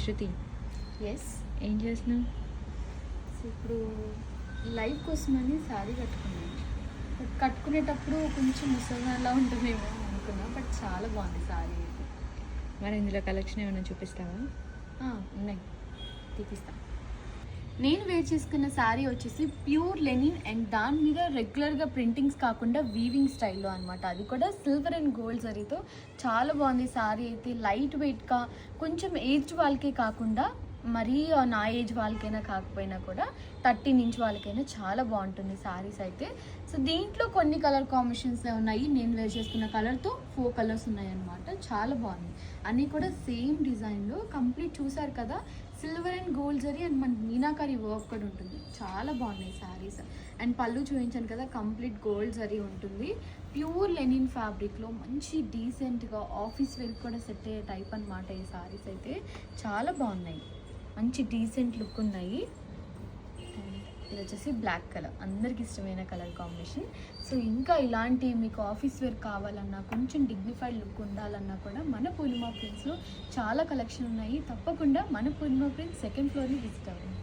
శృతి, yes. ఏం చేస్తున్నావు? So ఇప్పుడు లైవ్ కోసమని శారీ కట్టుకున్నాను. బట్ కట్టుకునేటప్పుడు కొంచెం ముసలిలా ఉంటుందేమో అనుకున్నా, బట్ చాలా బాగుంది శారీ అయితే. మరి ఇందులో కలెక్షన్ ఏమైనా చూపిస్తావా? ఉన్నాయి, తీపిస్తా. నేను వేర్ చేసుకున్న శారీ వచ్చేసి ప్యూర్ లెనిన్ అండ్ దాని మీద రెగ్యులర్గా ప్రింటింగ్స్ కాకుండా వీవింగ్ స్టైల్లో అనమాట. అది కూడా సిల్వర్ అండ్ గోల్డ్ జరీతో చాలా బాగుంది శారీ అయితే. లైట్ వెయిట్గా కొంచెం ఏజ్ వాళ్ళకే కాకుండా మరీ నా ఏజ్ వాళ్ళకైనా కాకపోయినా కూడా 13 ఇంచ్ వాళ్ళకైనా చాలా బాగుంటుంది శారీస్ అయితే. సో దీంట్లో కొన్ని కలర్ కాంబినేషన్స్ ఉన్నాయి. నేను వేర్ చేసుకున్న కలర్తో 4 కలర్స్ ఉన్నాయన్నమాట. చాలా బాగుంది. అన్నీ కూడా సేమ్ డిజైన్లో కంప్లీట్ చూసారు కదా, silver and gold zari and మన మీనాకారి వర్క్ కూడా ఉంటుంది. చాలా బాగున్నాయి శారీస్. అండ్ పళ్ళు చూపించాను కదా, కంప్లీట్ గోల్డ్ జరీ ఉంటుంది. ప్యూర్ లెనిన్ ఫ్యాబ్రిక్లో మంచి డీసెంట్గా ఆఫీస్ వేర్ కూడా సెట్ అయ్యే టైప్ అనమాట ఈ శారీస్ అయితే. చాలా బాగున్నాయి, మంచి డీసెంట్ లుక్ ఉన్నాయి. ఇది వచ్చేసి బ్లాక్ కలర్, అందరికి ఇష్టమైన కలర్ కాంబినేషన్. సో ఇంకా ఇలాంటి మీకు ఆఫీస్ వేర్ కావాలన్నా, కొంచెం డిగ్నిఫైడ్ లుక్ ఉండాలన్నా కూడా మన పూర్ణిమ ప్రింట్స్లో చాలా కలెక్షన్ ఉన్నాయి. తప్పకుండా మన పూర్ణిమ ప్రింట్స్ 2nd ఫ్లోర్ని విజిట్ అవ్వండి.